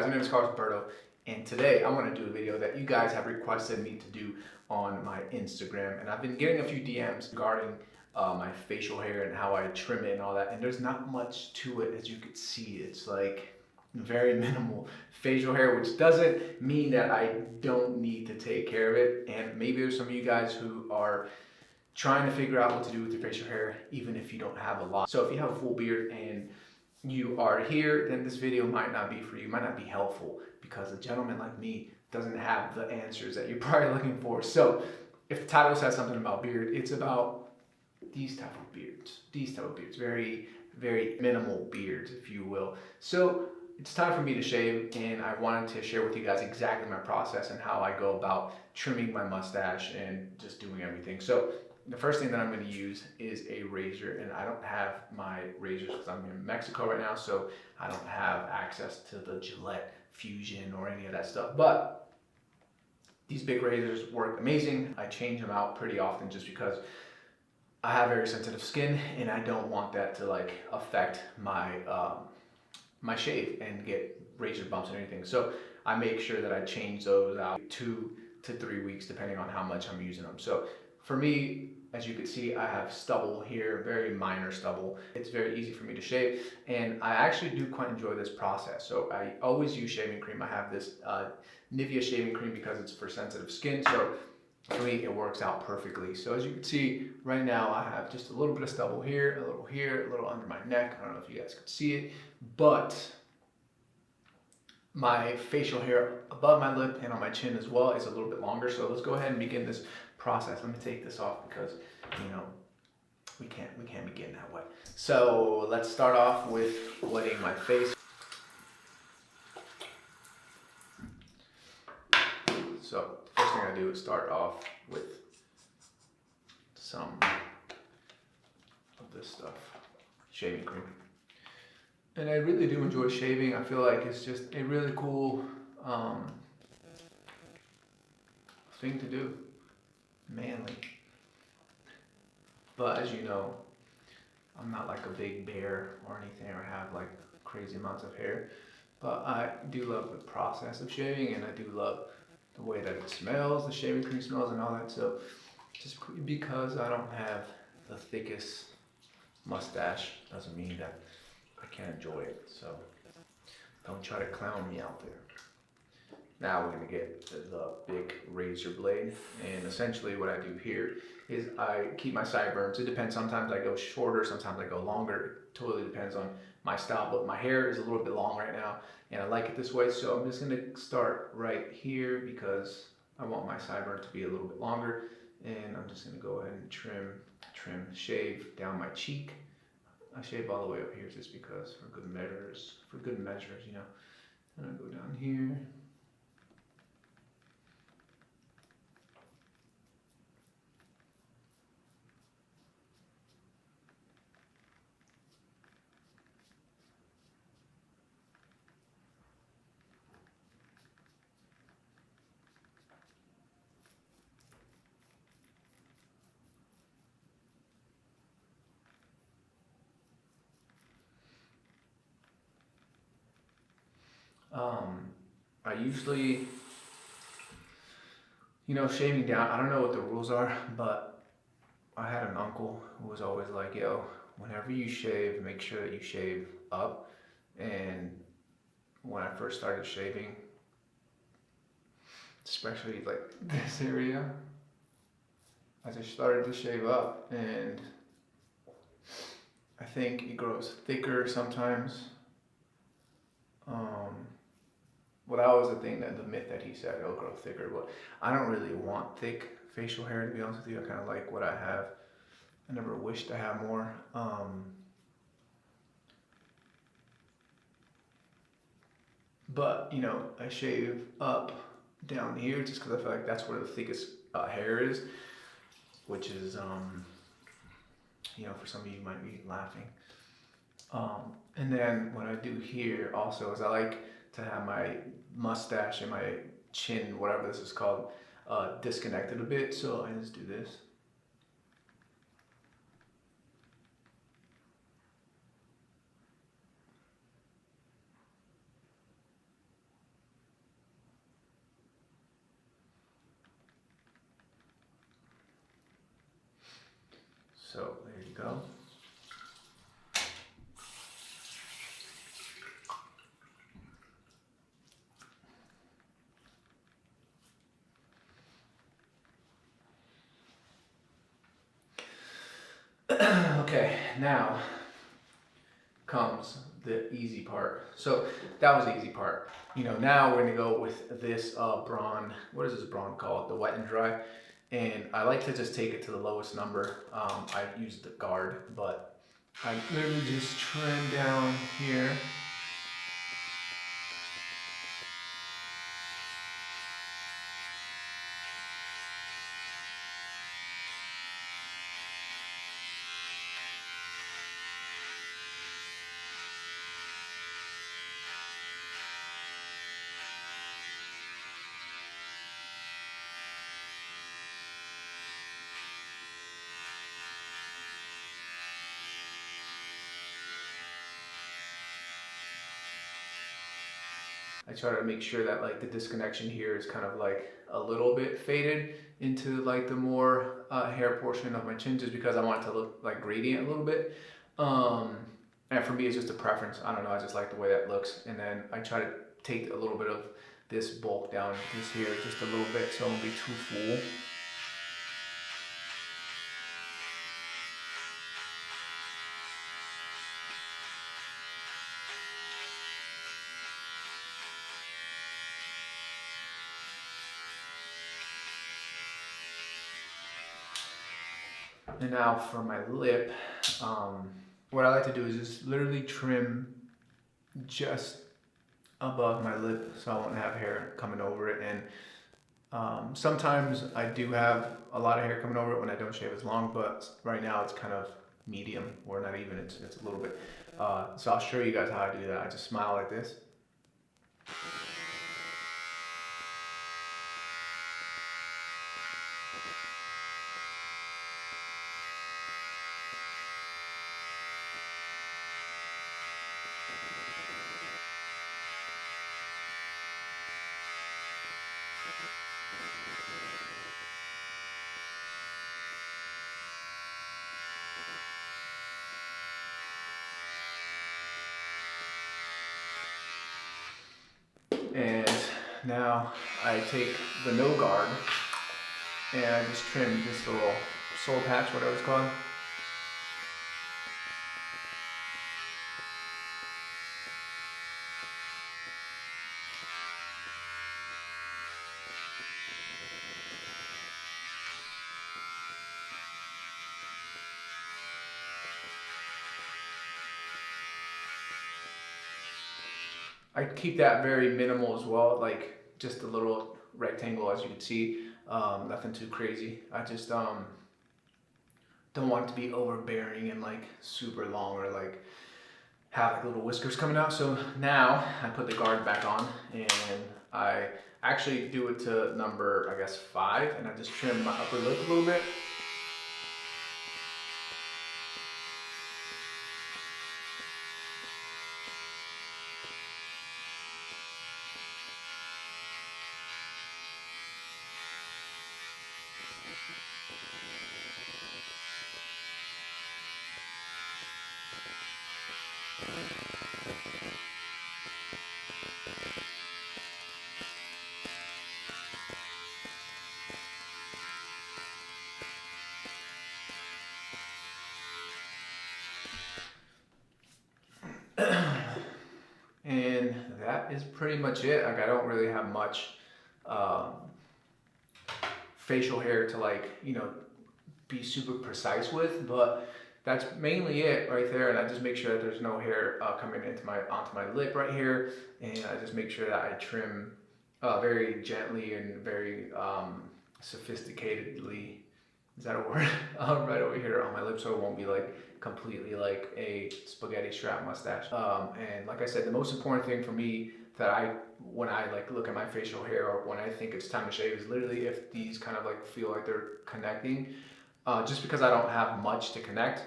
guys? My name is Carlos and today I want to do a video that you guys have requested me to do on my Instagram. And I've been getting a few DMs regarding my facial hair and how I trim it and all that. And there's not much to it, as you can see. It's like very minimal facial hair, which doesn't mean that I don't need to take care of it. And maybe there's some of you guys who are trying to figure out what to do with your facial hair, even if you don't have a lot. So if you have a full beard and you are here, then this video might not be for you, might not be helpful, because a gentleman like me doesn't have the answers that you're probably looking for. So if the title says something about beard, it's about these type of beards, very, very minimal beards, if you will. So it's time for me to shave, and I wanted to share with you guys exactly my process and how I go about trimming my mustache and just doing everything. So the first thing that I'm going to use is a razor, and I don't have my razors because I'm in Mexico right now, so I don't have access to the Gillette Fusion or any of that stuff. But these big razors work amazing. I change them out pretty often just because I have very sensitive skin, and I don't want that to like affect my my shave and get razor bumps or anything. So I make sure that I change those out 2 to 3 weeks depending on how much I'm using them. So for me, as you can see, I have stubble here, very minor stubble. It's very easy for me to shave, and I actually do quite enjoy this process. So I always use shaving cream. I have this Nivea shaving cream because it's for sensitive skin. So for me, it works out perfectly. So as you can see, right now I have just a little bit of stubble here, a little under my neck. I don't know if you guys could see it, but my facial hair above my lip and on my chin as well is a little bit longer. So let's go ahead and begin this process. Let me take this off because, you know, we can't be getting that wet. So let's start off with wetting my face. So the first thing I do is start off with some of this stuff, shaving cream. And I really do enjoy shaving. I feel like it's just a really cool thing to do, manly. But as you know, I'm not like a big bear or anything, or have like crazy amounts of hair. But I do love the process of shaving, and I do love the way that it smells, the shaving cream smells and all that. So just because I don't have the thickest mustache doesn't mean that I can't enjoy it. So don't try to clown me out there. Now we're gonna get the big razor blade, and essentially what I do here is I keep my sideburns. It depends, sometimes I go shorter, sometimes I go longer. It totally depends on my style, but my hair is a little bit long right now and I like it this way. So I'm just gonna start right here because I want my sideburn to be a little bit longer, and I'm just gonna go ahead and trim, shave down my cheek. I shave all the way up here just because for good measures, you know. And I go down here. I usually, you know, shaving down, I don't know what the rules are, but I had an uncle who was always like, yo, whenever you shave, make sure that you shave up. And when I first started shaving, especially like this area, I just started to shave up, and I think it grows thicker sometimes. Well, that was the thing, that the myth that he said, it'll grow thicker, but I don't really want thick facial hair, to be honest with you. I kind of like what I have. I never wished to have more. But, you know, I shave up down here just because I feel like that's where the thickest hair is, which is, you know, for some of you might be laughing. And then what I do here also is I like to have my mustache and my chin, whatever this is called, disconnected a bit. So I just do this. So there you go. Okay, now comes the easy part. So that was the easy part. You know, now we're gonna go with this brawn. What is this brawn called? The wet and dry. And I like to just take it to the lowest number. I use the guard, but I literally just trim down here. I try to make sure that like the disconnection here is kind of like a little bit faded into like the more hair portion of my chin, just because I want it to look like gradient a little bit. And for me, it's just a preference. I don't know, I just like the way that looks. And then I try to take a little bit of this bulk down this here just a little bit so it won't be too full. And now for my lip, what I like to do is just literally trim just above my lip so I won't have hair coming over it. And sometimes I do have a lot of hair coming over it when I don't shave as long, but right now it's kind of medium, or not even, it's a little bit. So I'll show you guys how I do that. I just smile like this. And now I take the no guard and I just trim this little soul patch, whatever it's called. I keep that very minimal as well, like just a little rectangle, as you can see, nothing too crazy. I just don't want it to be overbearing and like super long, or like have like little whiskers coming out. So now I put the guard back on and I actually do it to number, I guess, 5, and I just trim my upper lip a little bit. And that is pretty much it. Like, I don't really have much facial hair to, like, you know, be super precise with, but that's mainly it right there. And I just make sure that there's no hair coming into onto my lip right here, and I just make sure that I trim very gently and very sophisticatedly. Is that a word? Right over here on my lip, so it won't be like completely like a spaghetti strap mustache. And like I said, the most important thing for me that when I like look at my facial hair, or when I think it's time to shave, is literally if these kind of like feel like they're connecting. Just because I don't have much to connect,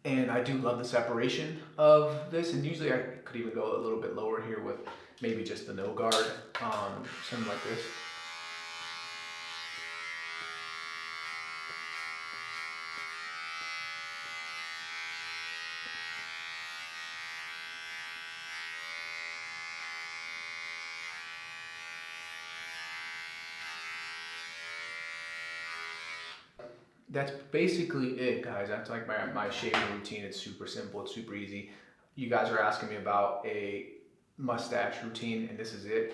and I do love the separation of this, and usually I could even go a little bit lower here with maybe just the no guard, something like this. that's basically it, guys. That's like my shaving routine. It's super simple. It's super easy. You guys are asking me about a mustache routine, and this is it.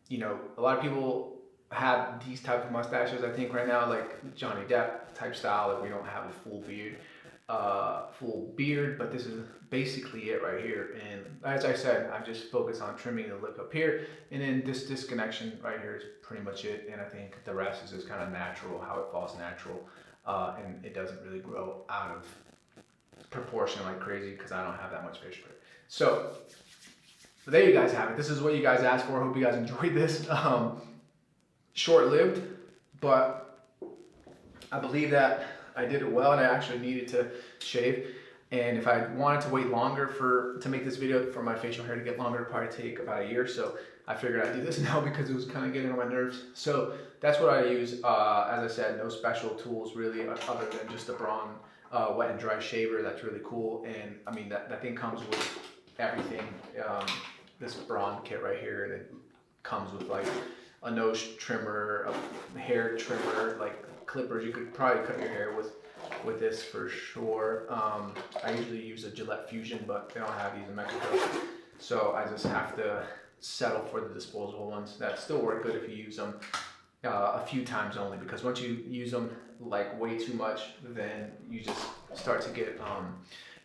You know, a lot of people have these type of mustaches. I think right now, like Johnny Depp type style. Like we don't have a full beard, but this is basically it right here. And as I said, I just focus on trimming the lip up here, and then this disconnection right here is pretty much it. And I think the rest is just kind of natural, how it falls natural, and it doesn't really grow out of proportion like crazy because I don't have that much facial hair. So there you guys have it. This is what you guys asked for. I hope you guys enjoyed this. Short-lived, but I believe that I did it well, and I actually needed to shave. And if I wanted to wait longer to make this video for my facial hair to get longer, it'd probably take about a year. So I figured I'd do this now because it was kind of getting on my nerves. So that's what I use. As I said, no special tools really, other than just a Braun wet and dry shaver. That's really cool. And I mean, that thing comes with everything. This Braun kit right here, and it comes with like a nose trimmer, a hair trimmer, like clippers. You could probably cut your hair with this for sure. I usually use a Gillette Fusion, but they don't have these in Mexico, so I just have to settle for the disposable ones that still work good if you use them a few times only, because once you use them like way too much, then you just start to get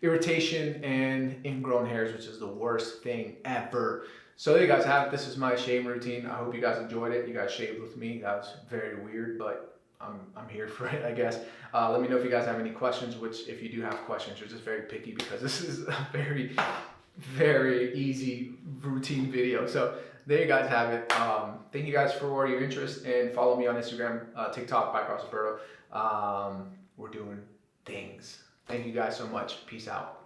irritation and ingrown hairs, which is the worst thing ever. So there you guys have it. This is my shaving routine. I hope you guys enjoyed it. You guys shaved with me. That was very weird, but I'm here for it, I guess. Let me know if you guys have any questions, which if you do have questions, you're just very picky because this is a very, very easy routine video. So there you guys have it. Thank you guys for your interest, and follow me on Instagram, TikTok, bycarlosroberto. We're doing things. Thank you guys so much. Peace out.